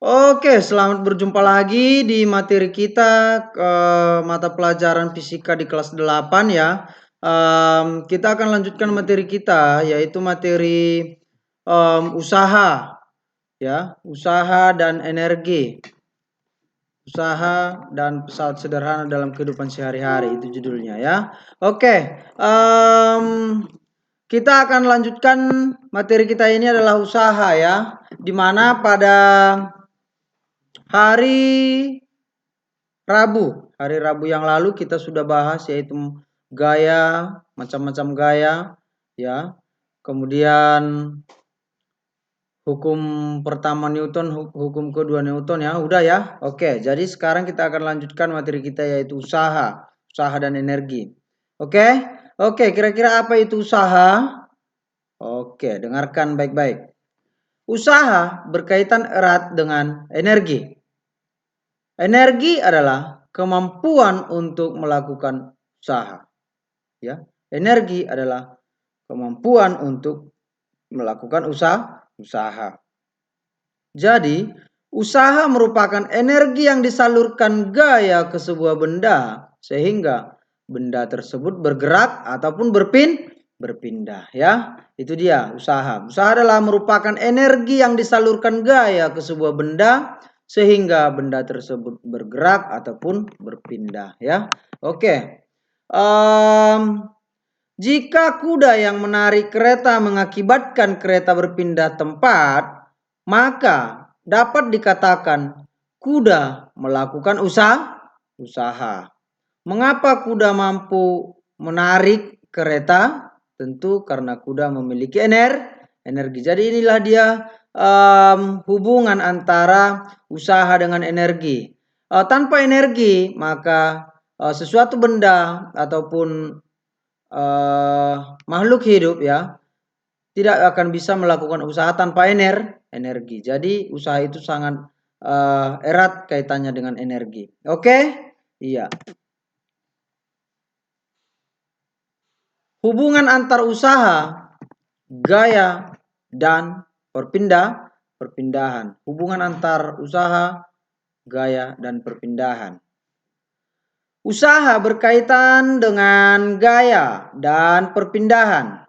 Oke, selamat berjumpa lagi di materi kita mata pelajaran fisika di kelas 8 ya. Kita akan lanjutkan materi kita yaitu materi usaha ya, usaha dan energi. Usaha dan pesawat sederhana dalam kehidupan sehari-hari itu judulnya ya. Oke, kita akan lanjutkan materi kita ini adalah usaha ya, dimana pada hari Rabu yang lalu kita sudah bahas yaitu gaya, macam-macam gaya ya. Kemudian hukum pertama Newton, hukum kedua Newton ya. Udah ya. Oke, jadi sekarang kita akan lanjutkan materi kita yaitu usaha dan energi. Oke? Oke, kira-kira apa itu usaha? Oke, dengarkan baik-baik. Usaha berkaitan erat dengan energi. Energi adalah kemampuan untuk melakukan usaha. Ya, energi adalah kemampuan untuk melakukan usaha. Jadi, usaha merupakan energi yang disalurkan gaya ke sebuah benda sehingga benda tersebut bergerak ataupun berpindah ya. Itu dia usaha. Usaha adalah merupakan energi yang disalurkan gaya ke sebuah benda sehingga benda tersebut bergerak ataupun berpindah ya. Oke. Jika kuda yang menarik kereta mengakibatkan kereta berpindah tempat, maka dapat dikatakan kuda melakukan usaha. Mengapa kuda mampu menarik kereta? Tentu karena kuda memiliki energi. Jadi inilah dia hubungan antara usaha dengan energi. Tanpa energi maka sesuatu benda ataupun makhluk hidup ya tidak akan bisa melakukan usaha tanpa energi. Jadi usaha itu sangat erat kaitannya dengan energi. Oke? Iya. Hubungan antar usaha, gaya, dan perpindahan. Hubungan antar usaha, gaya, dan perpindahan. Usaha berkaitan dengan gaya dan perpindahan.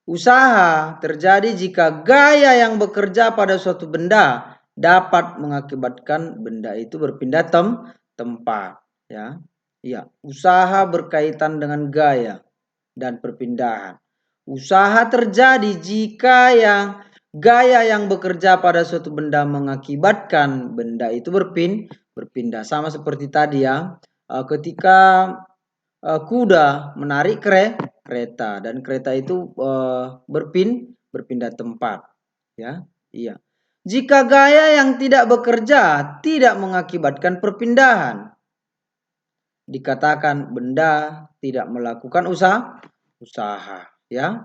Usaha terjadi jika gaya yang bekerja pada suatu benda dapat mengakibatkan benda itu berpindah tempat. Ya, iya. Usaha berkaitan dengan gaya dan perpindahan. Usaha terjadi jika gaya yang bekerja pada suatu benda mengakibatkan benda itu berpindah. Sama seperti tadi ya, ketika kuda menarik kereta dan kereta itu berpindah tempat ya. Iya. Jika gaya yang tidak bekerja tidak mengakibatkan perpindahan, dikatakan benda tidak melakukan usaha ya.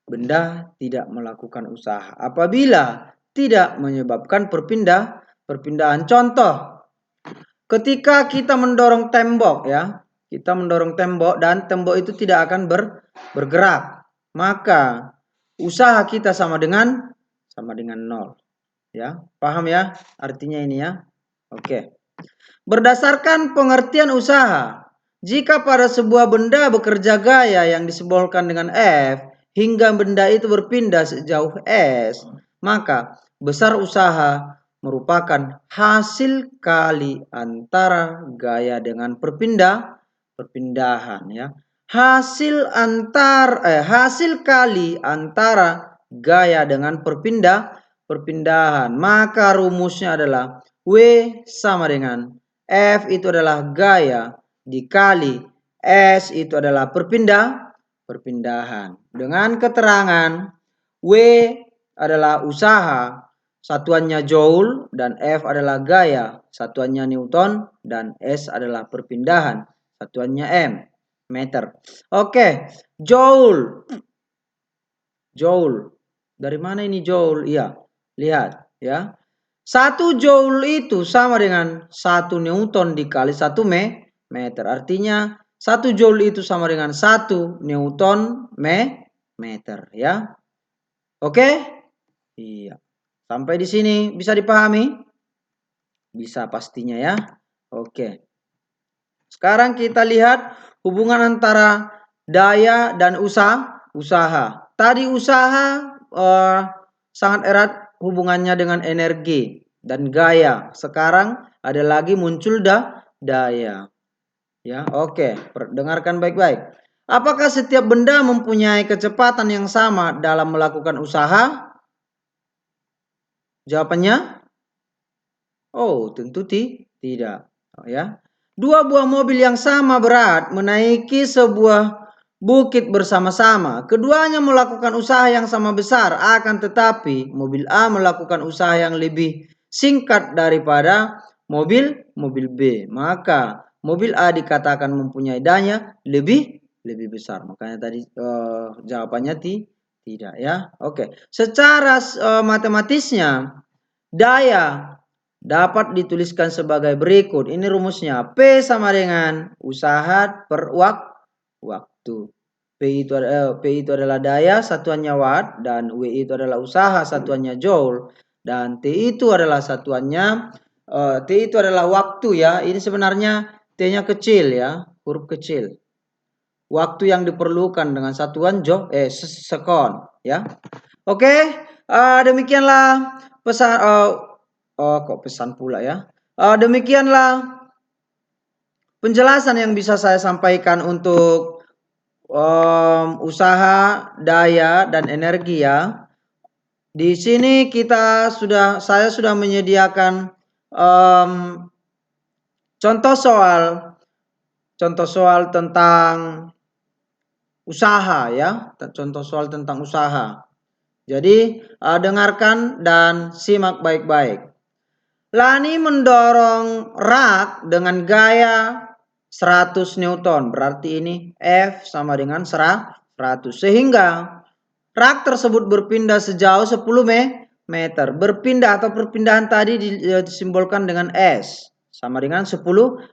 Benda tidak melakukan usaha apabila tidak menyebabkan perpindahan. Contoh, ketika kita mendorong tembok ya, kita mendorong tembok dan tembok itu tidak akan bergerak, maka usaha kita sama dengan nol. Ya, paham ya artinya ini ya? Oke. Berdasarkan pengertian usaha, jika pada sebuah benda bekerja gaya yang disimbolkan dengan F hingga benda itu berpindah sejauh S, maka besar usaha merupakan hasil kali antara gaya dengan perpindahan ya. Hasil kali antara gaya dengan perpindahan. Maka rumusnya adalah W sama dengan F itu adalah gaya dikali S itu adalah perpindahan. Dengan keterangan W adalah usaha, satuannya joule, dan F adalah gaya, satuannya Newton, dan S adalah perpindahan, satuannya meter. Oke, joule. Joule. Dari mana ini joule? Iya, lihat ya. 1 joule itu sama dengan 1 Newton dikali 1 meter. Artinya 1 joule itu sama dengan 1 Newton meter ya. Oke? Iya. Sampai di sini bisa dipahami? Bisa pastinya ya. Oke. Sekarang kita lihat hubungan antara daya dan usaha. Tadi usaha sangat erat hubungannya dengan energi dan gaya. Sekarang ada lagi muncul daya. Ya, oke. Dengarkan baik-baik. Apakah setiap benda mempunyai kecepatan yang sama dalam melakukan usaha? Jawabannya, oh, tentu tidak. Oh, ya. Dua buah mobil yang sama berat menaiki sebuah bukit bersama-sama. Keduanya melakukan usaha yang sama besar, akan tetapi mobil A melakukan usaha yang lebih singkat daripada mobil B. Maka mobil A dikatakan mempunyai daya lebih besar. Makanya tadi jawabannya tidak ya. Oke. Secara matematisnya daya dapat dituliskan sebagai berikut. Ini rumusnya. P sama dengan usaha per waktu. P itu adalah daya, satuannya watt, dan W itu adalah usaha, satuannya joule, dan T itu adalah satuannya T itu adalah waktu ya. Ini sebenarnya T-nya kecil ya, huruf kecil. Waktu yang diperlukan dengan satuan sekon ya. Oke, demikianlah pesan kok pesan pula ya. Demikianlah penjelasan yang bisa saya sampaikan untuk usaha, daya, dan energi ya. Di sini saya sudah menyediakan contoh soal tentang usaha ya, contoh soal tentang usaha. Jadi dengarkan dan simak baik-baik. Lani mendorong rak dengan gaya 100 Newton. Berarti ini F sama dengan 100. Sehingga rak tersebut berpindah sejauh 10 meter. Berpindah atau perpindahan tadi disimbolkan dengan S. Sama dengan 10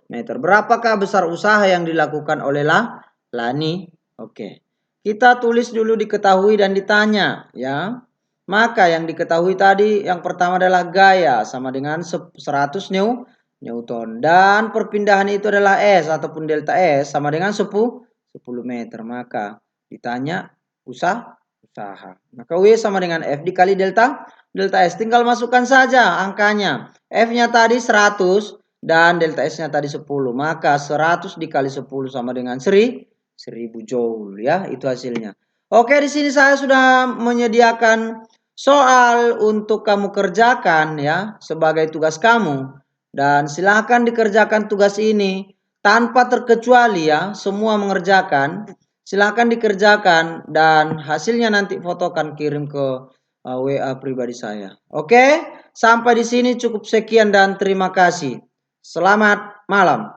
meter. Berapakah besar usaha yang dilakukan oleh Lani? Oke. Kita tulis dulu diketahui dan ditanya ya. Maka yang diketahui tadi yang pertama adalah gaya sama dengan 100 Newton. Dan perpindahan itu adalah S ataupun delta S sama dengan 10 meter. Maka ditanya usaha. Maka W sama dengan F dikali delta S. Tinggal masukkan saja angkanya. F-nya tadi 100 dan delta S-nya tadi 10. Maka 100 dikali 10 sama dengan 1000 joule ya. Itu hasilnya. Oke, di sini saya sudah menyediakan soal untuk kamu kerjakan ya sebagai tugas kamu, dan silakan dikerjakan tugas ini tanpa terkecuali ya, semua mengerjakan. Silakan dikerjakan dan hasilnya nanti fotokan kirim ke WA pribadi saya. Oke, sampai di sini cukup sekian dan terima kasih. Selamat malam.